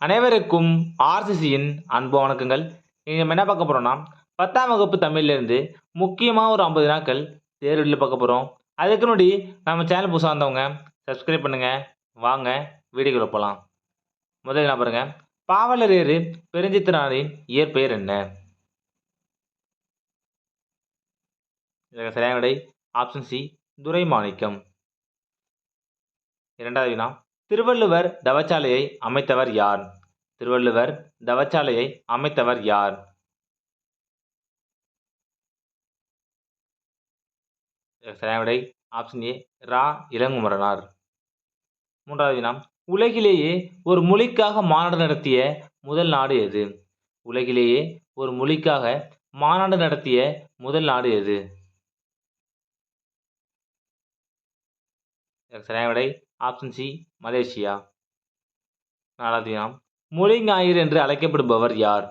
அனைவருக்கும் ஆர்சிசியின் அன்பு வணக்கங்கள். இங்க நம்ம என்ன பார்க்க போறோம்னா 10ஆம் வகுப்பு தமிழ்லேருந்து முக்கியமாக ஒரு 50 நாட்கள் தேர்வில் பார்க்க போகிறோம். அதுக்கு முன்னாடி நம்ம சேனல் புதுசாக வந்தவங்க சப்ஸ்கிரைப் பண்ணுங்க. வாங்க வீடியோக்குள்ள போகலாம். முதல்ல என்ன பாருங்க, பாவலரேறு பெருஞ்சித்திரனாரின் இயற்பெயர் என்ன? இதற்கு சரியான விடை ஆப்ஷன் சி, துரைமாணிக்கம். இரண்டாவது வினா, திருவள்ளுவர் தவச்சாலையை அமைத்தவர் யார்? திருவள்ளுவர் தவச்சாலையை அமைத்தவர் யார்? சரியான விடை ஆப்ஷன் ஏ, ரா. இளங்குமரனார். மூன்றாவது வினா, உலகிலேயே ஒரு மொழிக்காக மாநாடு நடத்திய முதல் நாடு எது? உலகிலேயே ஒரு மொழிக்காக மாநாடு நடத்திய முதல் நாடு எது? சரியான விடை ஆப்ஷன் சி, மலேசியா. நாலாவது வினா, மொழி ஞாயிறு என்று அழைக்கப்படுபவர் யார்?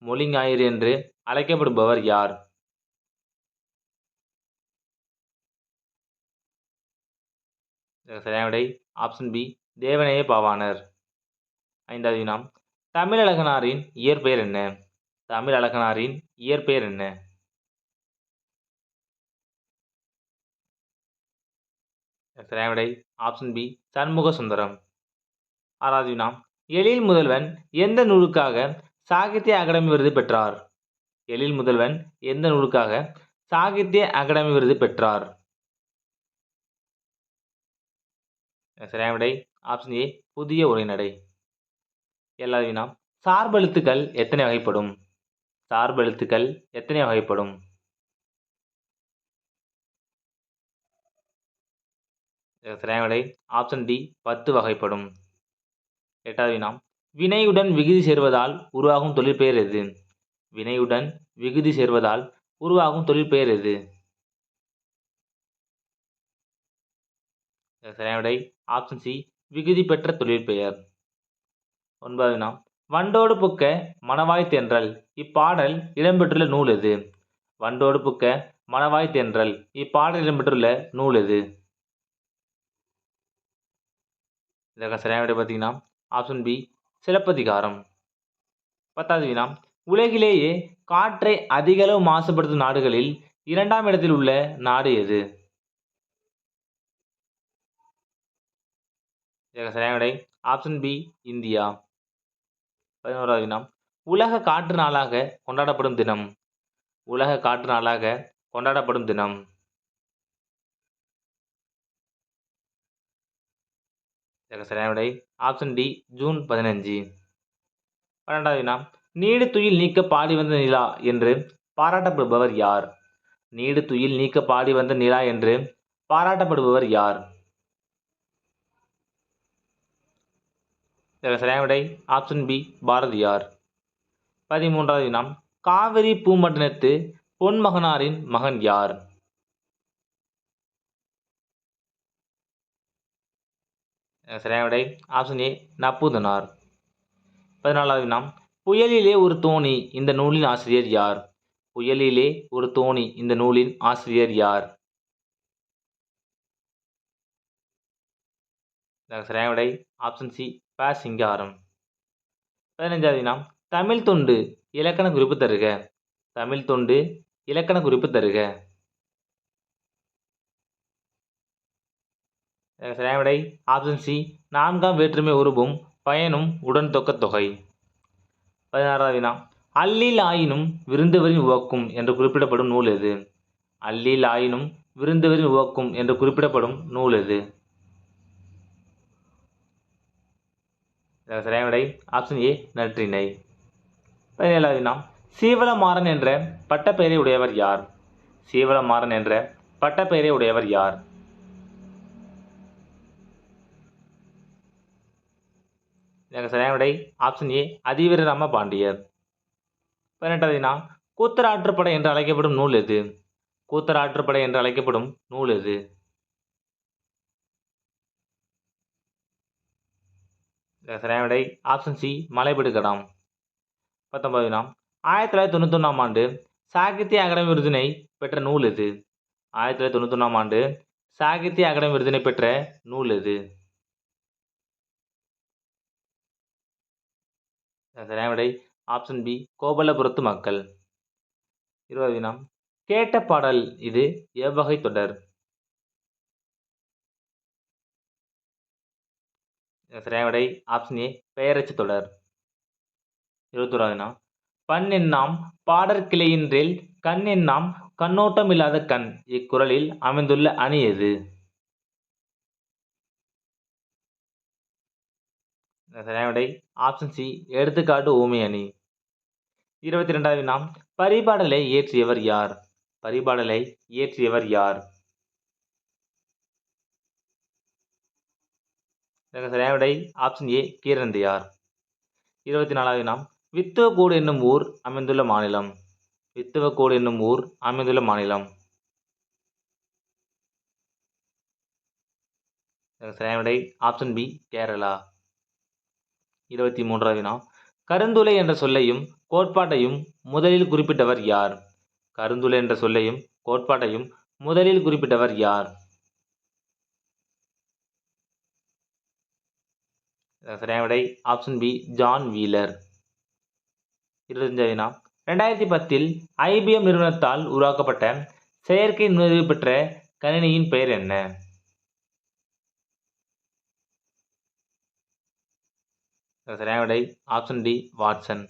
மொழி ஞாயிறு என்று அழைக்கப்படுபவர் யார்? சரியான விடை ஆப்ஷன் பி, தேவநேய பாவாணர். ஐந்தாவது வினா, தமிழழகனாரின் இயற்பெயர் என்ன? தமிழழகனாரின் இயற்பெயர் என்ன? சரியான விடை ஆப்ஷன் பி, சண்முக சுந்தரம். ஆறாவது வினா, எழில் முதல்வன் எந்த நூலுக்காக சாகித்ய அகாடமி விருது பெற்றார்? எழில் முதல்வன் எந்த நூலுக்காக சாகித்ய அகாடமி விருது பெற்றார்? சரியான விடை ஆப்ஷன் ஏ, புதிய உரைநடை. ஏழாவது வினா, சார்பெழுத்துக்கள் எத்தனை வகைப்படும்? சார்பெழுத்துக்கள் எத்தனை வகைப்படும்? சரியான விடை ஆப்ஷன் டி, 10 வகைப்படும். எட்டாவது வினா, வினையுடன் விகுதி சேர்வதால் உருவாகும் தொழிற்பெயர் எது? வினையுடன் விகுதி சேர்வதால் உருவாகும் தொழிற்பெயர் எது? சரியான விடை ஆப்ஷன் சி, விகுதி பெற்ற தொழிற்பெயர். ஒன்பதாவது வினா, வண்டோடு புக்க மணவாய் தென்றல் இப்பாடல் இடம்பெற்றுள்ள நூல் எது? வண்டோடு புக்க மணவாய் தென்றல் இப்பாடல் இடம்பெற்றுள்ள நூல் எது? இதற்கு சரியான விடை பார்த்தீங்கன்னா ஆப்ஷன் பி, சிலப்பதிகாரம். பத்தாவது வினா, உலகிலேயே காற்றை அதிகளவு மாசுபடுத்தும் நாடுகளில் 2ஆம் இடத்தில் உள்ள நாடு எது? இதற்கு சரியான விடை ஆப்ஷன் பி, இந்தியா. 11வது வினா, உலக காற்று நாளாக கொண்டாடப்படும் தினம். உலக காற்று நாளாக கொண்டாடப்படும் தினம். இதற்கு சரியான விடை ஆப்ஷன் டி, ஜூன் 15. 12வது வினா, நீடு துயில் நீக்க பாடி வந்த நிலா என்று பாராட்டப்படுபவர் யார்? நீடு துயில் நீக்க பாடி வந்த நிலா என்று பாராட்டப்படுபவர் யார்? இதற்கு சரியான விடை ஆப்ஷன் பி, பாரதியார். 13வது வினா, காவிரி பூம்பட்டினத்து பொன்மகனாரின் மகன் யார்? சரியான விடை ஆப்ஷன் ஏ, நப்பூதனார். 14வது வினா, புயலிலே ஒரு தோணி இந்த நூலின் ஆசிரியர் யார்? புயலிலே ஒரு தோணி இந்த நூலின் ஆசிரியர் யார்? சரியான விடை ஆப்ஷன் சி, ப. சிங்காரம். 15வது வினா, தமிழ் தொண்டு இலக்கண குறிப்பு தருக. தமிழ் தொண்டு இலக்கண குறிப்பு தருக. சரியான விடை ஆப்ஷன் சி, 4ஆம் வேற்றுமை உருபும் பயனும் உடன் தொக்க தொகை. 16வது வினா, அல்லில் ஆயினும் விருந்தவரின் உவக்கும் என்று குறிப்பிடப்படும் நூல் எது? அல்லில் ஆயினும் விருந்தவரின் உவக்கும் என்று குறிப்பிடப்படும் நூல் எது? சரியான விடை ஆப்ஷன் ஏ, நற்றிணை. 17வது வினா, சீவலமாறன் என்ற பட்டப்பெயரை உடையவர் யார்? சீவலமாறன் என்ற பட்டப்பெயரை உடையவர் யார்? சரியான விடை ஆப்ஷன் ஏ, அதிவீரராம பாண்டியர். 18வது வினா, கூத்தராற்றுப்படை என்று அழைக்கப்படும் நூல் எது? கூத்தராற்றுப்படை என்று அழைக்கப்படும் நூல் எது? சரியான விடை ஆப்ஷன் சி, மலைபடுகடாம். 19வது வினா, 1991ஆம் ஆண்டு சாகித்ய அகாடமி விருதினை பெற்ற நூல் எது? 1991ஆம் ஆண்டு சாகித்ய அகாடமி விருதினை பெற்ற நூல் எது? சரியான விடை ஆப்ஷன் பி கோபல்லபுரத்து மக்கள். 20வது வினா கேட்ட பாடல் இது எவ்வகை தொடர்? சரியான விடை ஆப்ஷன் ஏ பெயரச்சு தொடர். 21வது வினா பண் எண்ணாம் பாடற்கிளையின்றேல் கண் எண்ணாம் கண்ணோட்டமில்லாத கண் இக்குறளில் அமைந்துள்ள அணி எது? சரியான விடை ஆப்ஷன் சி எடுத்துக்காட்டு ஊமை அணி. 22வது வினா பரிபாடலை இயற்றியவர் யார்? பரிபாடலை இயற்றியவர் யார்? சரியான விடை ஆப்ஷன் ஏ கீரந்தையார். 24வது வினா வித்துவக்கோடு என்னும் ஊர் அமைந்துள்ள மாநிலம்? வித்துவக்கோடு என்னும் ஊர் அமைந்துள்ள மாநிலம்? சரியான விடை ஆப்ஷன் பி கேரளா. 23வது வினா கருந்துளை என்ற சொல்லையும் கோட்பாட்டையும் முதலில் குறிப்பிட்டவர் யார்? கருந்துளை என்ற சொல்லையும் கோட்பாட்டையும் முதலில் குறிப்பிட்டவர் யார்? சரியான விடை ஆப்ஷன் பி ஜான் வீலர். 25வது வினா 2010 ஐபிஎம் நிறுவனத்தால் உருவாக்கப்பட்ட செயற்கை நுண்ணறிவு பெற்ற கணினியின் பெயர் என்ன? சரியான விடை ஆப்ஷன் டி வாட்சன்.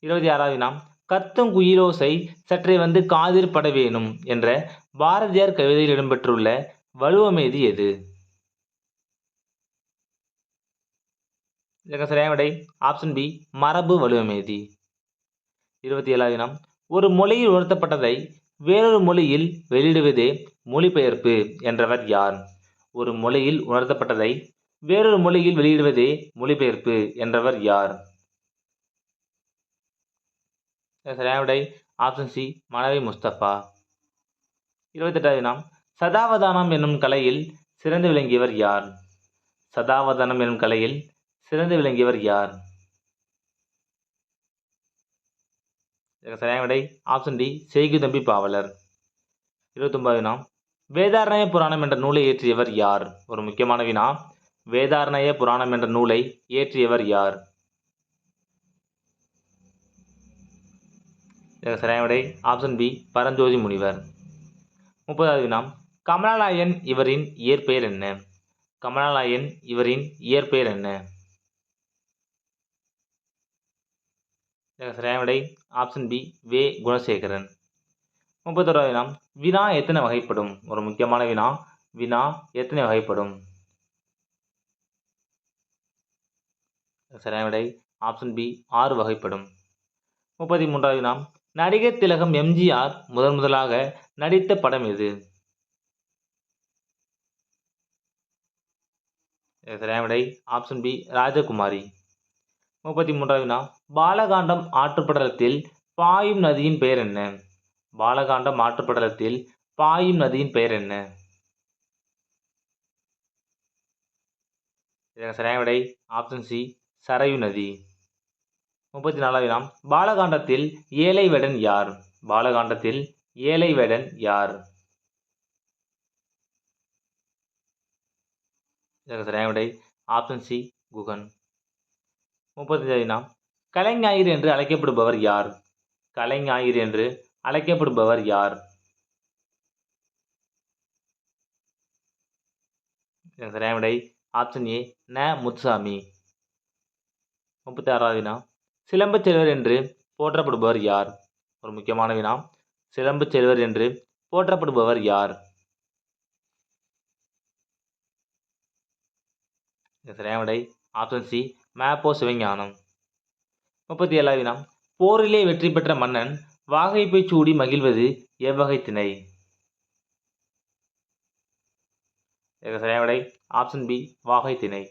26வது வினா கத்தும் குயிலோசை சற்றே வந்து காதில் பட வேணும் என்ற பாரதியார் கவிதையில் இடம்பெற்றுள்ள வலுவமைதி எது? சரியான விடை ஆப்ஷன் பி மரபு வலுவமைதி. 27வது வினா ஒரு மொழியில் உணர்த்தப்பட்டதை வேறொரு மொழியில் வெளியிடுவதே மொழிபெயர்ப்பு என்றவர் யார்? ஒரு மொழியில் உணர்த்தப்பட்டதை வேறொரு மொழியில் வெளியிடுவதே மொழிபெயர்ப்பு என்றவர் யார்? சரியான விடை ஆப்ஷன் சி மனவை முஸ்தபா. 28வது வினா சதாவதானம் என்னும் கலையில் சிறந்து விளங்கியவர் யார்? சதாவதானம் என்னும் கலையில் சிறந்து விளங்கியவர் யார்? சரியான விடை ஆப்ஷன் டி செய்குதம்பி பாவலர். 29வது வினா வேதாரண்ய புராணம் என்ற நூலை இயற்றியவர் யார்? ஒரு முக்கியமான வினா வேதாரண்ய புராணம் என்ற நூலை இயற்றியவர் யார்? சரியான விடை ஆப்ஷன் பி பரஞ்சோதி முனிவர். 30வது வினா கமலாலயன் இவரின் இயற்பெயர் என்ன? கமலாலயன் இவரின் இயற்பெயர் என்ன? சரியான விடை ஆப்ஷன் பி வே குணசேகரன். 31வது வினா வினா எத்தனை வகைப்படும்? ஒரு முக்கியமான வினா வினா எத்தனை வகைப்படும்? சரியான விடை ஆப்ஷன் பி 6 வகைப்படும். 33வது வினா நடிகர் திலகம் எம்ஜிஆர் முதலாக நடித்த படம் எது? சரியான விடை ஆப்ஷன் பி ராஜகுமாரி. 33வது வினா பாலகாண்டம் ஆற்றுப்படலத்தில் பாயும் நதியின் பெயர் என்ன? பாலகாண்டம் ஆற்றுப்படலத்தில் பாயும் நதியின் பெயர் என்ன? சரியான விடை ஆப்ஷன் சி சரையு நதி. 34வது வினா பாலகாண்டத்தில் ஏழை வேடன் யார்? பாலகாண்டத்தில் ஏழை வேடன் யார்? சரியான விடை ஆப்ஷன் சி குகன். 35வது வினா கலைஞாயிறு என்று அழைக்கப்படுபவர் யார்? கலைஞாயிறு என்று அழைக்கப்படுபவர் யார்? சரியான விடை ஆப்ஷன் ஏ ந முத்துசாமி. 36வது வினா சிலம்புச் செல்வர் என்று போற்றப்படுபவர் யார்? ஒரு முக்கியமான வினா சிலம்புச் செல்வர் என்று போற்றப்படுபவர் யார்? சரியான விடை ஆப்ஷன் சி ம.பொ. சிவஞானம். 37வது வினா போரிலே வெற்றி பெற்ற மன்னன் வாகைப்பை சூடி மகிழ்வது எவ்வகை திணை? சரியான விடை ஆப்ஷன் பி வாகை திணை.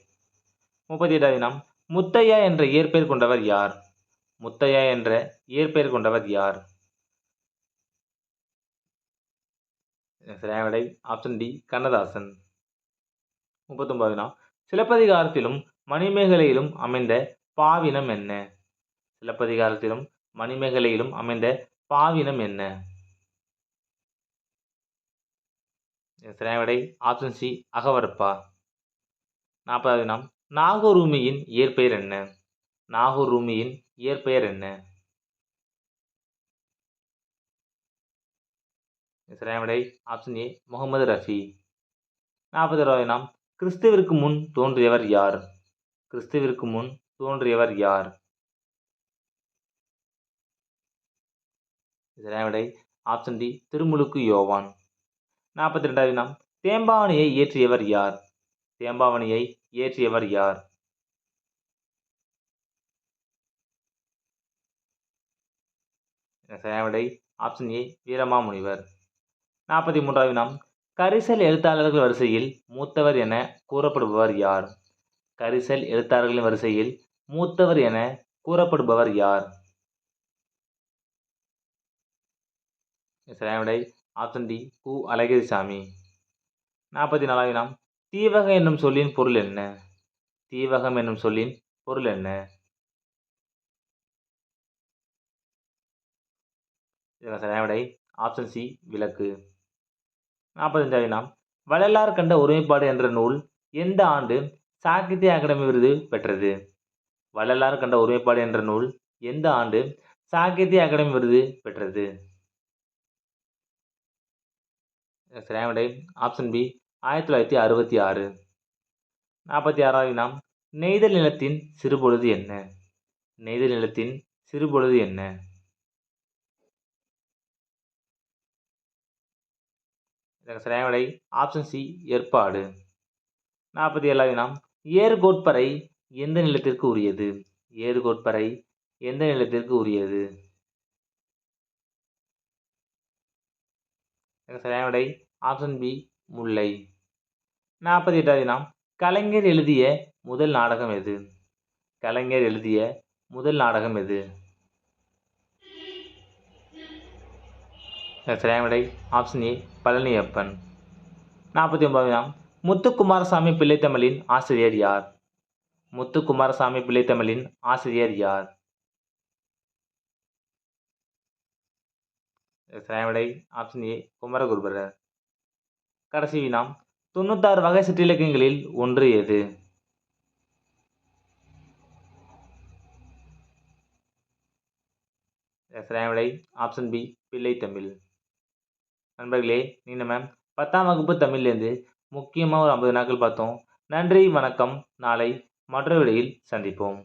38வது வினா முத்தையா என்ற இயற்பெயர் கொண்டவர் யார்? முத்தையா என்ற இயற்பெயர் கொண்டவர் யார்? சரியான விடை ஆப்ஷன் டி கண்ணதாசன். 39வது வினா சிலப்பதிகாரத்திலும் மணிமேகலையிலும் அமைந்த பாவினம் என்ன? சிலப்பதிகாரத்திலும் மணிமேகலையிலும் அமைந்த பாவினம் என்ன? சரியான விடை ஆப்ஷன் சி அகவற்பா. 40வது வினா நாகூர் உமியின் இயற்பெயர் என்ன? நாகூர் ரூமியின் இயற்பெயர் என்ன? சரியான விடை ஆப்ஷன் ஏ முகமது ரஃபி. 41வது வினா கிறிஸ்துவிற்கு முன் தோன்றியவர் யார்? கிறிஸ்துவிற்கு முன் தோன்றியவர் யார்? சரியான விடை ஆப்ஷன் டி திருமுழுக்கு யோவான். 42வது வினா தேம்பாவணியை இயற்றியவர் யார்? தேம்பாவணியை இயற்றியவர் யார்? சரியான விடை ஆப்ஷன் ஏ வீரமாமுனிவர். 43வது வினா கரிசல் எழுத்தாளர்கள் வரிசையில் மூத்தவர் என கூறப்படுபவர் யார்? கரிசல் எழுத்தாளர்களின் வரிசையில் மூத்தவர் என கூறப்படுபவர் யார்? சரியான விடை ஆப்ஷன் டி கு அழகிரிசாமி. 44வது வினா தீவகம் என்னும் சொல்லின் பொருள் என்ன? தீவகம் என்னும் சொல்லின் பொருள் என்ன? சரியான விடை ஆப்ஷன் சி விளக்கு. 45வது வினா வள்ளலார் கண்ட ஒருமைப்பாடு என்ற நூல் எந்த ஆண்டு சாகித்ய அகாடமி விருது பெற்றது? வள்ளலார் கண்ட ஒருமைப்பாடு என்ற நூல் எந்த ஆண்டு சாகித்ய அகாடமி விருது பெற்றது? சரியான விடை ஆப்ஷன் பி 1966. 46வது வினா நெய்தல் நிலத்தின் சிறுபொழுது என்ன? நெய்தல் நிலத்தின் சிறுபொழுது என்ன? சரியான விடை ஆப்ஷன் சி ஏற்பாடு. 47வது வினா ஏர்கோட்பறை எந்த நிலத்திற்கு உரியது? ஏர்கோட்பறை எந்த நிலத்திற்கு உரியது? சரியான விடை ஆப்ஷன் பி முல்லை. 48வது வினா கலைஞர் எழுதிய முதல் நாடகம் எது? கலைஞர் எழுதிய முதல் நாடகம் எது? சரியான விடை ஆப்ஷன் ஏ பழனியப்பன். 49வது வினா முத்துக்குமாரசாமி பிள்ளைத்தமிழின் ஆசிரியர் யார்? முத்துக்குமாரசாமி பிள்ளைத்தமிழின் ஆசிரியர் யார்? சரியான விடை ஆப்ஷன் ஏ குமரகுருபரர். கடைசி வினா 96 வகை சிற்றிலக்கியங்களில் ஒன்று எது? சரியான விடை ஆப்ஷன் பி பிள்ளைத்தமிழ். நண்பர்களே நீ நம்ம 10ஆம் வகுப்பு தமிழ்லேருந்து முக்கியமாக ஒரு 50 நாட்கள் பார்த்தோம். நன்றி வணக்கம். நாளை மற்றொரு வீடியோவில் சந்திப்போம்.